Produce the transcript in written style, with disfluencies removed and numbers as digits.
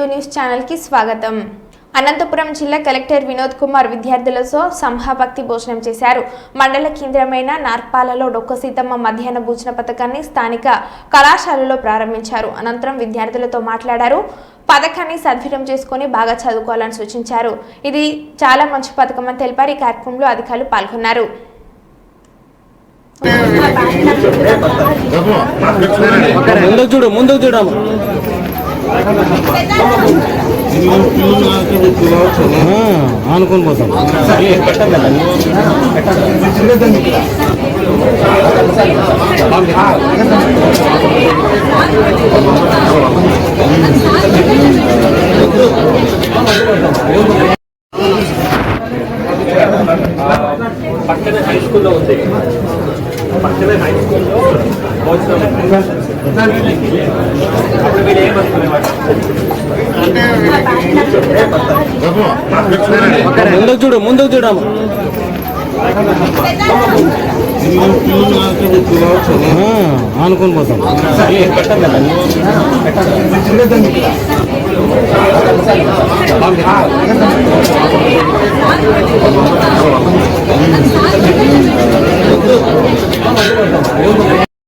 Telugu news channel కి స్వాగతం। అనంతపురం జిల్లా కలెక్టర్ వినోద్ కుమార్ విద్యార్థులతో సంహాభక్తి భోజనం చేశారు। మండల కేంద్రమైన నార్పాలలో డొక్క సీతమ్మ మధ్యాహ్న భోజన పథకాన్ని స్థానిక కళాశాలలో ప్రారంభించారు। అనంతరం విద్యార్థులతో మాట్లాడారు। పథకాన్ని సద్వినియోగం చేసుకొని బాగా చదువుకోవాలని సూచించారు। ఇది చాలా మంచి పథకం అని తెలిపారు। ఈ కార్యక్రమంలో అధికారులు పాల్గొన్నారు। ముందుకు చూడు అనుకుని పోతాం। పక్కనే హై స్కూల్లో ఉంది, పక్కనే హై స్కూల్లో అప్పుడు వీళ్ళు ఏమనుకునేవాడు ముందుకు చూడు అనుకుని పోతాం।